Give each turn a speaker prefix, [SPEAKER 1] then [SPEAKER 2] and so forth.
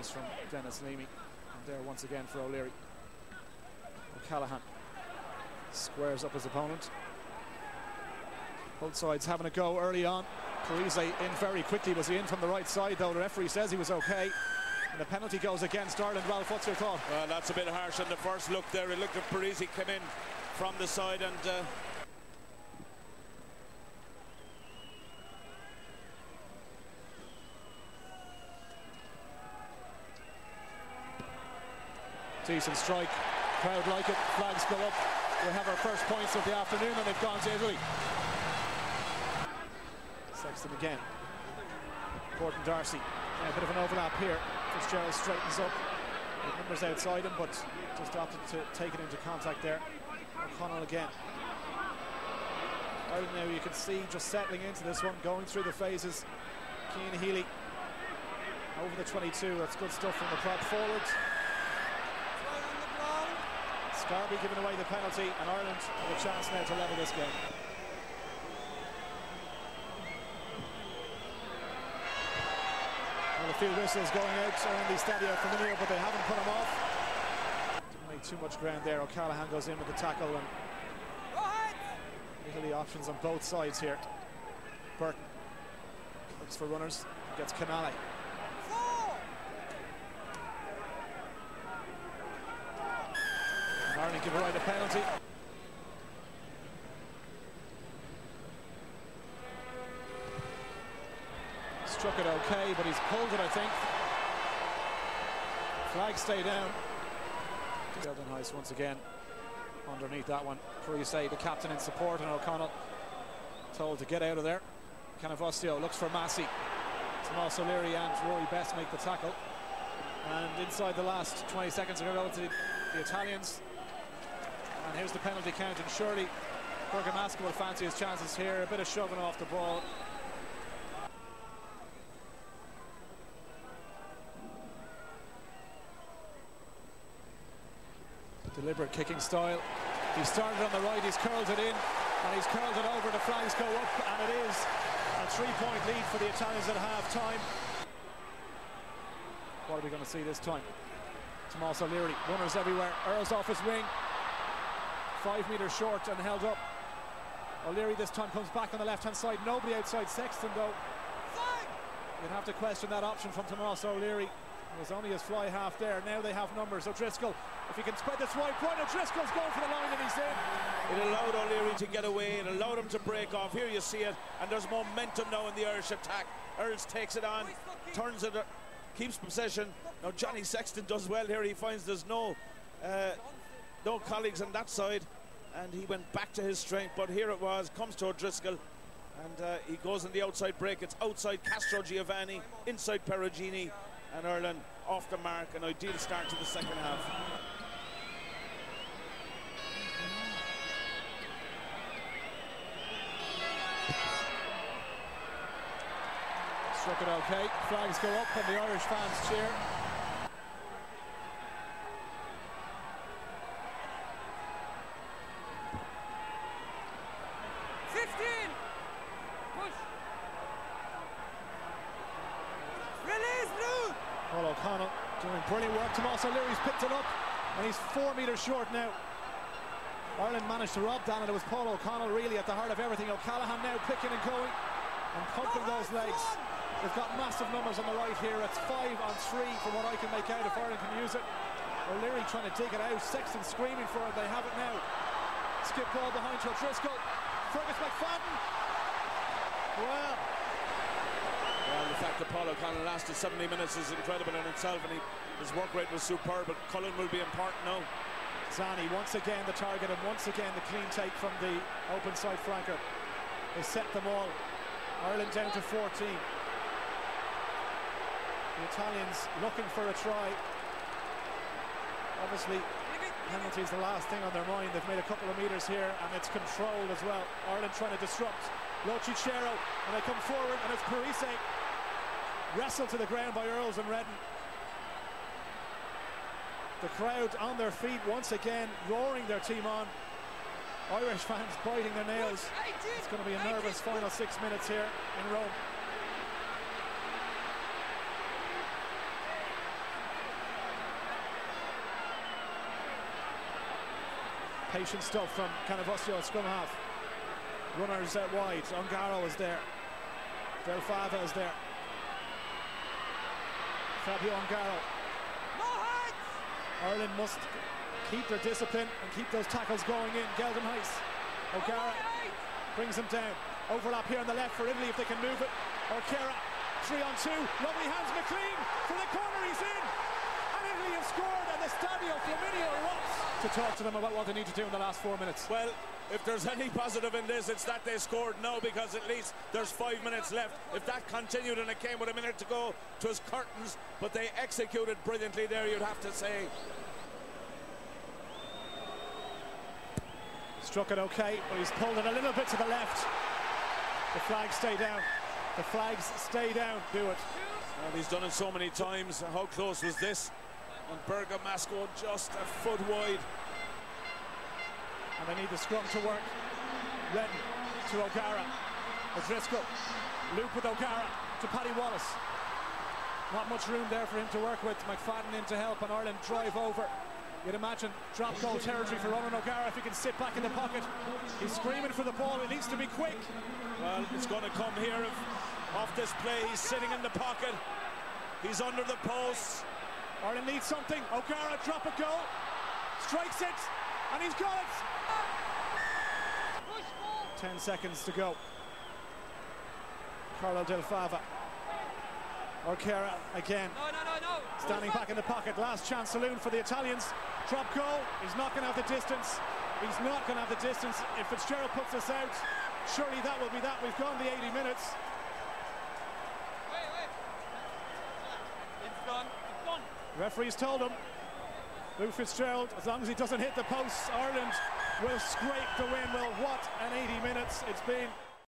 [SPEAKER 1] clearance from Dennis Leamy. And there once again for O'Leary. O'Callaghan squares up his opponent. Both sides having a go early on. Parise in very quickly. Was he in from the right side though? The referee says he was okay. And the penalty goes against Ireland. Ralph, what's your thought?
[SPEAKER 2] Well, that's a bit harsh on the first look there. It looked at Parise come in from the side and
[SPEAKER 1] decent strike. Crowd like it. Flags go up. We have our first points of the afternoon and they've gone to Italy. Sexton again. Gordon Darcy. A bit of an overlap here. Fitzgerald straightens up. The numbers outside him, but just opted to take it into contact there. O'Connell again. Right now you can see just settling into this one, going through the phases. Cian Healy over the 22. That's good stuff from the prop forward. Scarby giving away the penalty, and Ireland have a chance now to level this game. Well, a few whistles going out around the Stadio Flaminio, but they haven't put him off. Didn't make too much ground there. O'Callaghan goes in with the tackle, and Italy options on both sides here. Burton looks for runners, gets Canale. Ireland give away the penalty. Struck it okay, but he's pulled it, I think. Flags stay down. Sheldon Heiss once again underneath that one. Parise, the captain in support, and O'Connell told to get out of there. Canavostio looks for Massey. Tomas O'Leary and Rory Best make the tackle. And inside the last 20 seconds are going to go to the Italians. And here's the penalty count, and surely Bergamasco will fancy his chances here. A bit of shoving off the ball. Deliberate kicking style. He started on the right, he's curled it in, and he's curled it over. The flags go up, and it is a 3-point lead for the Italians at half-time. What are we going to see this time? Tomas O'Leary, runners everywhere. Earls off his wing. 5 metres short and held up. O'Leary this time comes back on the left-hand side. Nobody outside Sexton, though. You'd have to question that option from Tomas O'Leary. It was only his fly half there. Now they have numbers. O'Driscoll, if he can spread this wide point, O'Driscoll's going for the line and he's in.
[SPEAKER 2] It allowed O'Leary to get away. It allowed him to break off. Here you see it, and there's momentum now in the Irish attack. Earls takes it on, turns it, keeps possession. Now Johnny Sexton does well here. He finds there's no colleagues on that side, and he went back to his strength, but here it was, comes to O'Driscoll, and he goes on the outside break. It's outside Castro Giovanni, inside Perugini, and Ireland off the mark. An ideal start to the second half.
[SPEAKER 1] Struck it okay. Flags go up and the Irish fans cheer. Paul O'Connell doing brilliant work. Tomas O'Leary's picked it up, and he's 4 metres short now. Ireland managed to rob down, and it was Paul O'Connell really at the heart of everything. O'Callaghan now picking and going and pumping those legs. They've got massive numbers on the right here. It's 5 on 3 from what I can make out if Ireland can use it. O'Leary trying to dig it out. Sexton screaming for it. They have it now. Skip ball behind to O'Driscoll. Fergus McFadden. Well,
[SPEAKER 2] the fact that Paul O'Connell lasted 70 minutes is incredible in itself, and his work rate was superb, but Cullen will be important now.
[SPEAKER 1] Zani once again the target, and once again the clean take from the open side flanker. They set them all. Ireland down to 14. The Italians looking for a try. Obviously, penalty's the last thing on their mind. They've made a couple of meters here, and it's controlled as well. Ireland trying to disrupt. Lo Cicero, and they come forward, and it's Parise. Wrestled to the ground by Earls and Redden. The crowd on their feet once again, roaring their team on. Irish fans biting their nails. It's going to be a nervous final 6 minutes here in Rome. Patient stuff from Canavosio at scrum half. Runners out wide. Ongaro is there. Del Fava is there. Fabio Ongaro. Ireland must keep their discipline and keep those tackles going in. Geldon Heiss. O'Gara brings them down. Overlap here on the left for Italy if they can move it. O'Kara, 3-on-2. Lovely hands. McLean for the corner. He's in. And Italy have scored, and the Stadio Flaminio erupts. To talk to them about what they need to do in the last 4 minutes.
[SPEAKER 2] Well, if there's any positive in this, it's that they scored now, because at least there's 5 minutes left. If that continued and it came with a minute to go, it was curtains, but they executed brilliantly there, you'd have to say.
[SPEAKER 1] Struck it okay, but he's pulled it a little bit to the left. The flags stay down. The flags stay down. Do it.
[SPEAKER 2] Well, he's done it so many times. How close was this? And Bergamasco just a foot wide.
[SPEAKER 1] And they need the scrum to work. Redden to O'Gara. O'Driscoll. Loop with O'Gara to Paddy Wallace. Not much room there for him to work with. McFadden in to help, and Ireland drive over. You'd imagine drop goal territory for Ronan O'Gara if he can sit back in the pocket. He's screaming for the ball. It needs to be quick.
[SPEAKER 2] Well, it's going to come here off this play. He's sitting in the pocket. He's under the post.
[SPEAKER 1] Ireland needs something. O'Gara drop a goal. Strikes it. And he's got it. 10 seconds to go. Carlo Del Fava. O'Gara again.
[SPEAKER 3] No.
[SPEAKER 1] Standing back in the pocket. Last chance saloon for the Italians. Drop goal. He's not going to have the distance. He's not going to have the distance. If Fitzgerald puts us out, surely that will be that. We've gone the 80 minutes.
[SPEAKER 3] Wait. It's done.
[SPEAKER 1] Referees told him. Lou Fitzgerald, as long as he doesn't hit the posts, Ireland will scrape the win. Well, what an 80 minutes it's been.